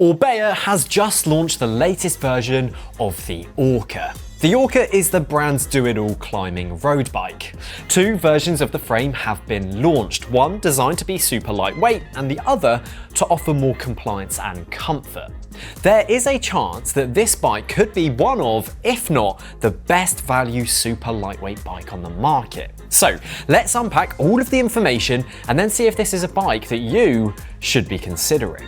Orbea has just launched the latest version of the Orca. The Orca is the brand's do-it-all climbing road bike. Two versions of the frame have been launched, one designed to be super lightweight and the other to offer more compliance and comfort. There is a chance that this bike could be one of, if not the best value super lightweight bike on the market. So let's unpack all of the information and then see if this is a bike that you should be considering.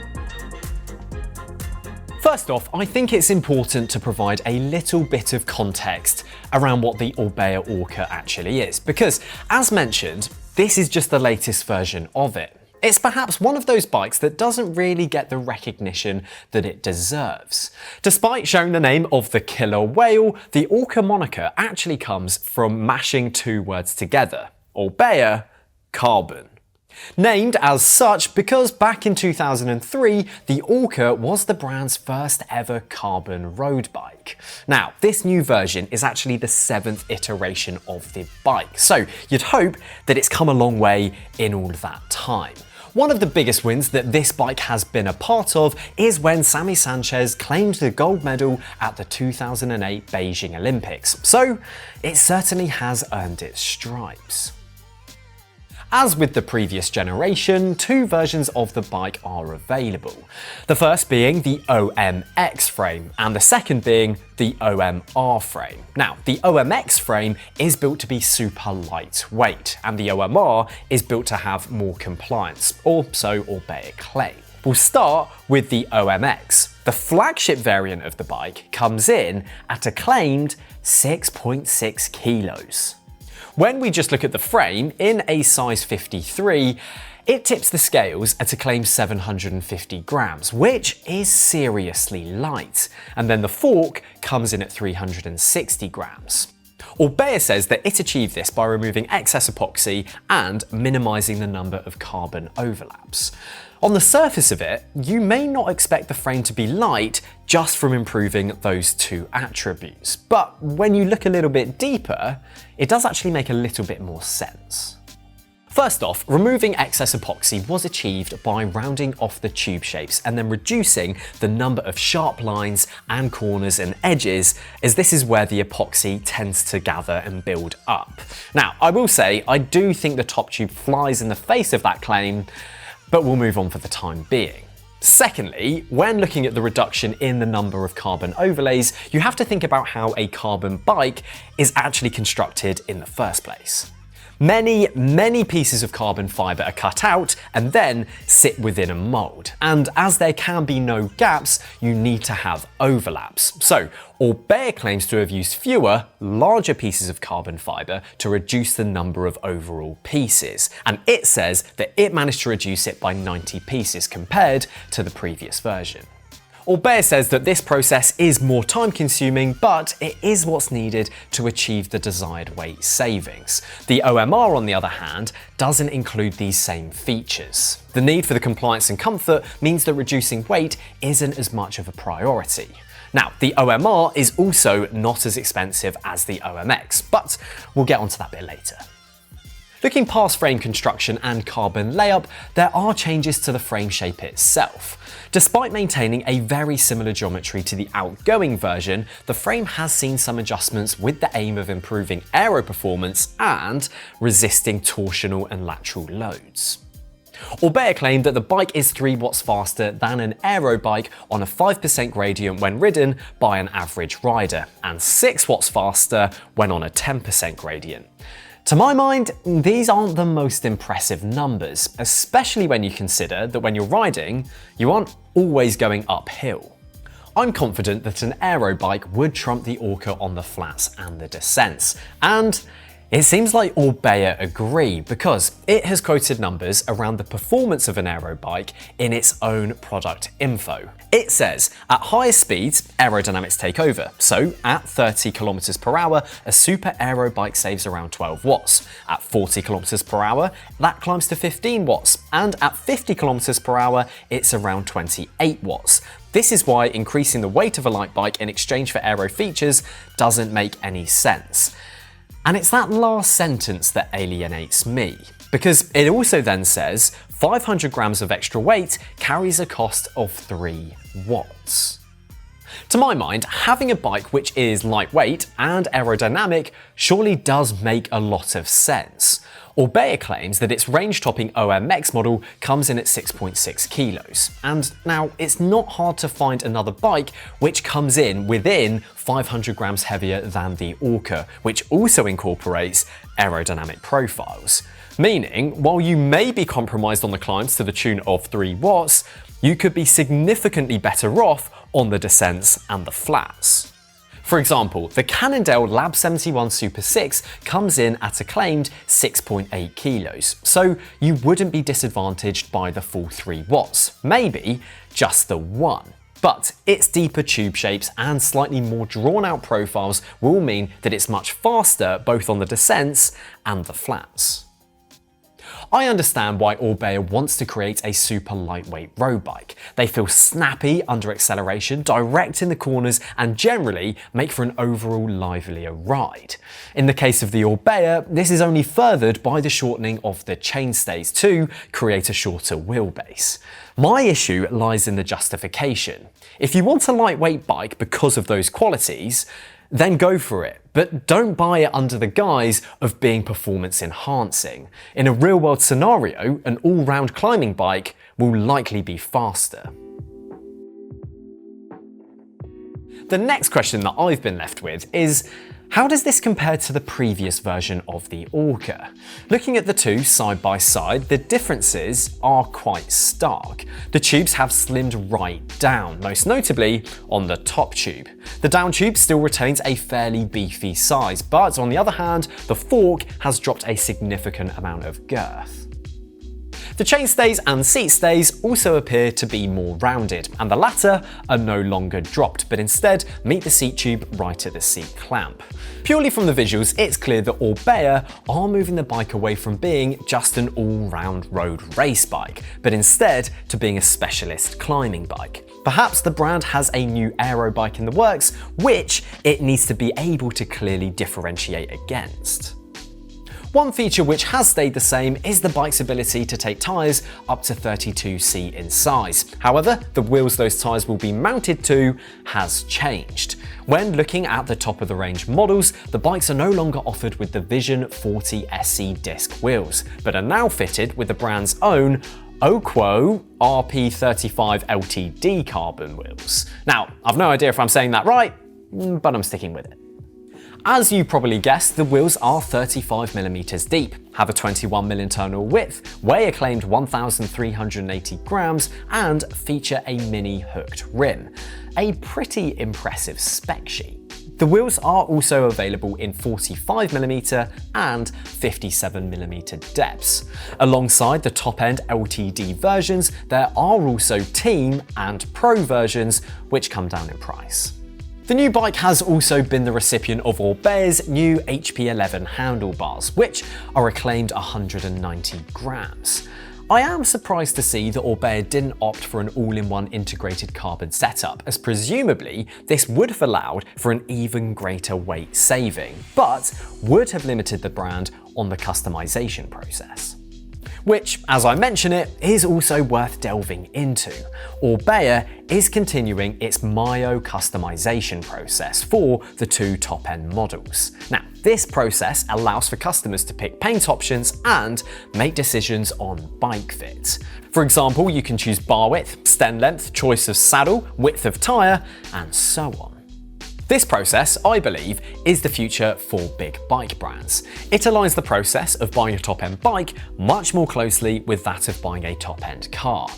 First off, I think it's important to provide a little bit of context around what the Orbea Orca actually is, because as mentioned, this is just the latest version of it. It's perhaps one of those bikes that doesn't really get the recognition that it deserves. Despite sharing the name of the killer whale, the Orca moniker actually comes from mashing two words together, Orbea, carbon. Named as such because back in 2003, the Orca was the brand's first ever carbon road bike. Now, this new version is actually the 7th iteration of the bike, so you'd hope that it's come a long way in all of that time. One of the biggest wins that this bike has been a part of is when Sammy Sanchez claimed the gold medal at the 2008 Beijing Olympics, so it certainly has earned its stripes. As with the previous generation, two versions of the bike are available. The first being the OMX frame and the second being the OMR frame. Now, the OMX frame is built to be super lightweight and the OMR is built to have more compliance, or so Orbea claim. We'll start with the OMX. The flagship variant of the bike comes in at a claimed 6.6 kilos. When we just look at the frame, in a size 53, it tips the scales at a claimed 750 grams, which is seriously light. And then the fork comes in at 360 grams. Orbea says that it achieved this by removing excess epoxy and minimizing the number of carbon overlaps. On the surface of it, you may not expect the frame to be light just from improving those two attributes. But when you look a little bit deeper, it does actually make a little bit more sense. First off, removing excess epoxy was achieved by rounding off the tube shapes and then reducing the number of sharp lines and corners and edges, as this is where the epoxy tends to gather and build up. Now, I will say, I do think the top tube flies in the face of that claim, but we'll move on for the time being. Secondly, when looking at the reduction in the number of carbon overlays, you have to think about how a carbon bike is actually constructed in the first place. Many pieces of carbon fibre are cut out and then sit within a mould. And as there can be no gaps, you need to have overlaps. So Orbea claims to have used fewer, larger pieces of carbon fibre to reduce the number of overall pieces. And it says that it managed to reduce it by 90 pieces compared to the previous version. Orbea says that this process is more time consuming, but it is what's needed to achieve the desired weight savings. The OMR, on the other hand, doesn't include these same features. The need for the compliance and comfort means that reducing weight isn't as much of a priority. Now, the OMR is also not as expensive as the OMX, but we'll get onto that bit later. Looking past frame construction and carbon layup, there are changes to the frame shape itself. Despite maintaining a very similar geometry to the outgoing version, the frame has seen some adjustments with the aim of improving aero performance and resisting torsional and lateral loads. Orbea claimed that the bike is 3 watts faster than an aero bike on a 5% gradient when ridden by an average rider, and 6 watts faster when on a 10% gradient. To my mind, these aren't the most impressive numbers, especially when you consider that when you're riding, you aren't always going uphill. I'm confident that an aero bike would trump the Orca on the flats and the descents, and it seems like Orbea agree because it has quoted numbers around the performance of an aero bike in its own product info. It says, at higher speeds, aerodynamics take over. So at 30 kilometers per hour, a super aero bike saves around 12 watts. At 40 kilometers per hour, that climbs to 15 watts. And at 50 kilometers per hour, it's around 28 watts. This is why increasing the weight of a light bike in exchange for aero features doesn't make any sense. And it's that last sentence that alienates me, because it also then says 500 grams of extra weight carries a cost of 3 watts. To my mind, having a bike which is lightweight and aerodynamic surely does make a lot of sense. Orbea claims that its range-topping OMX model comes in at 6.6 kilos, and now it's not hard to find another bike which comes in within 500 grams heavier than the Orca, which also incorporates aerodynamic profiles. Meaning, while you may be compromised on the climbs to the tune of 3 watts, you could be significantly better off on the descents and the flats. For example, the Cannondale Lab 71 Super 6 comes in at a claimed 6.8 kilos, so you wouldn't be disadvantaged by the full 3 watts, maybe just the 1. But its deeper tube shapes and slightly more drawn out profiles will mean that it's much faster both on the descents and the flats. I understand why Orbea wants to create a super lightweight road bike. They feel snappy under acceleration, direct in the corners, and generally make for an overall livelier ride. In the case of the Orbea, this is only furthered by the shortening of the chainstays to create a shorter wheelbase. My issue lies in the justification. If you want a lightweight bike because of those qualities, then go for it, but don't buy it under the guise of being performance enhancing. In a real world scenario, an all-round climbing bike will likely be faster. The next question that I've been left with is, how does this compare to the previous version of the Orca? Looking at the two side by side, the differences are quite stark. The tubes have slimmed right down, most notably on the top tube. The down tube still retains a fairly beefy size, but on the other hand, the fork has dropped a significant amount of girth. The chainstays and seat stays also appear to be more rounded, and the latter are no longer dropped, but instead meet the seat tube right at the seat clamp. Purely from the visuals, it's clear that Orbea are moving the bike away from being just an all-round road race bike, but instead to being a specialist climbing bike. Perhaps the brand has a new aero bike in the works, which it needs to be able to clearly differentiate against. One feature which has stayed the same is the bike's ability to take tyres up to 32C in size. However, the wheels those tyres will be mounted to has changed. When looking at the top of the range models, the bikes are no longer offered with the Vision 40 SC disc wheels, but are now fitted with the brand's own Oquo RP35 LTD carbon wheels. Now, I've no idea if I'm saying that right, but I'm sticking with it. As you probably guessed, the wheels are 35mm deep, have a 21mm internal width, weigh a claimed 1,380 grams, and feature a mini hooked rim. A pretty impressive spec sheet. The wheels are also available in 45mm and 57mm depths. Alongside the top-end LTD versions, there are also Team and Pro versions, which come down in price. The new bike has also been the recipient of Orbea's new HP11 handlebars, which are a claimed 190 grams. I am surprised to see that Orbea didn't opt for an all-in-one integrated carbon setup, as presumably this would have allowed for an even greater weight saving, but would have limited the brand on the customization process. Which, as I mention it, is also worth delving into. Orbea is continuing its Myo customization process for the two top-end models. Now, this process allows for customers to pick paint options and make decisions on bike fit. For example, you can choose bar width, stem length, choice of saddle, width of tyre, and so on. This process, I believe, is the future for big bike brands. It aligns the process of buying a top-end bike much more closely with that of buying a top-end car.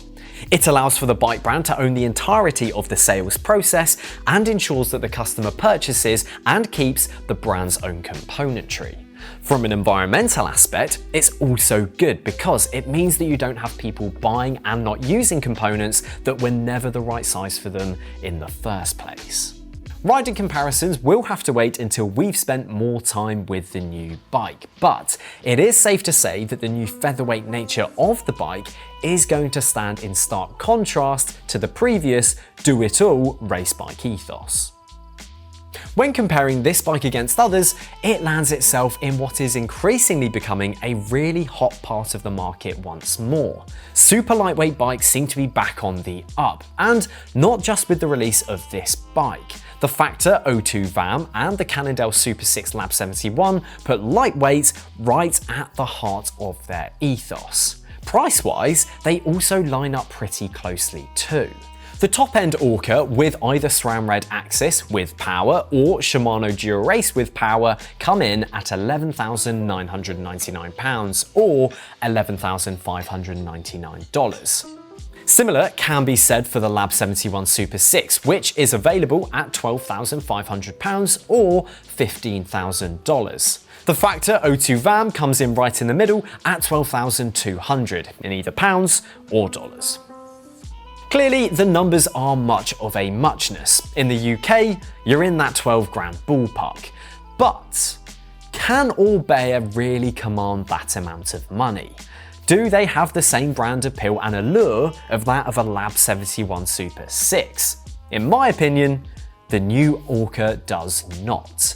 It allows for the bike brand to own the entirety of the sales process and ensures that the customer purchases and keeps the brand's own componentry. From an environmental aspect, it's also good because it means that you don't have people buying and not using components that were never the right size for them in the first place. Riding comparisons will have to wait until we've spent more time with the new bike, but it is safe to say that the new featherweight nature of the bike is going to stand in stark contrast to the previous do-it-all race bike ethos. When comparing this bike against others, it lands itself in what is increasingly becoming a really hot part of the market once more. Super lightweight bikes seem to be back on the up, and not just with the release of this bike. The Factor O2 VAM and the Cannondale Super 6 Lab 71 put lightweight right at the heart of their ethos. Price-wise, they also line up pretty closely too. The top-end Orca with either SRAM Red Axis with power or Shimano Dura-Race with power come in at £11,999 or $11,599. Similar can be said for the Lab 71 Super 6, which is available at £12,500 or $15,000. The Factor O2 VAM comes in right in the middle at $12,200 in either pounds or dollars. Clearly, the numbers are much of a muchness. In the UK, you're in that 12 grand ballpark. But can Orbea really command that amount of money? Do they have the same brand appeal and allure of that of a Lab 71 Super 6? In my opinion, the new Orca does not.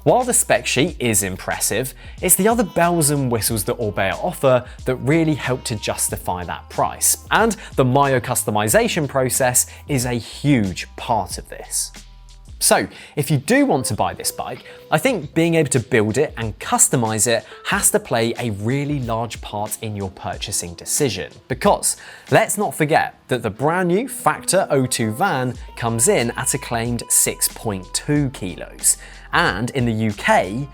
While the spec sheet is impressive, it's the other bells and whistles that Orbea offer that really help to justify that price, and the Myo customization process is a huge part of this. So, if you do want to buy this bike, I think being able to build it and customize it has to play a really large part in your purchasing decision. Because let's not forget that the brand new Factor O2 van comes in at a claimed 6.2 kilos, and in the UK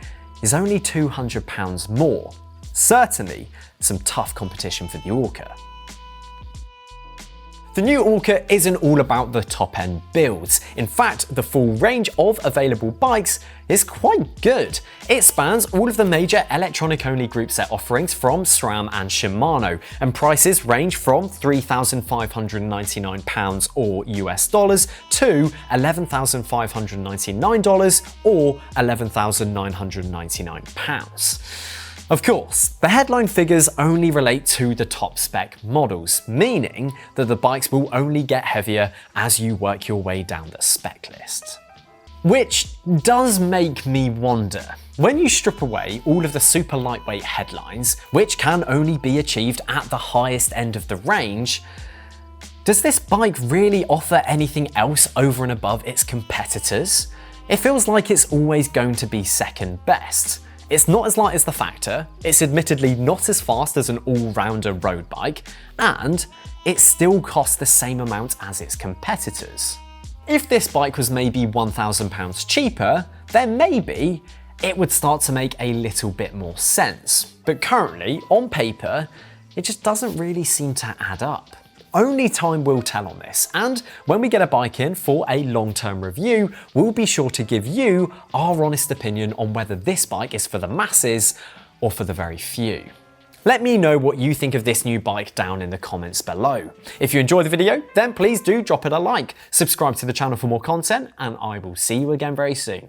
is only £200 more. Certainly some tough competition for the Orca. The new Orca isn't all about the top-end builds. In fact, the full range of available bikes is quite good. It spans all of the major electronic-only group set offerings from SRAM and Shimano, and prices range from £3,599 or US dollars to $11,599 or £11,999. Of course, the headline figures only relate to the top spec models, meaning that the bikes will only get heavier as you work your way down the spec list. Which does make me wonder, when you strip away all of the super lightweight headlines, which can only be achieved at the highest end of the range, does this bike really offer anything else over and above its competitors? It feels like it's always going to be second best. It's not as light as the Factor, it's admittedly not as fast as an all-rounder road bike, and it still costs the same amount as its competitors. If this bike was maybe £1,000 cheaper, then maybe it would start to make a little bit more sense. But currently, on paper, it just doesn't really seem to add up. Only time will tell on this, and when we get a bike in for a long-term review, we'll be sure to give you our honest opinion on whether this bike is for the masses or for the very few. Let me know what you think of this new bike down in the comments below. If you enjoyed the video, then please do drop it a like, subscribe to the channel for more content, and I will see you again very soon.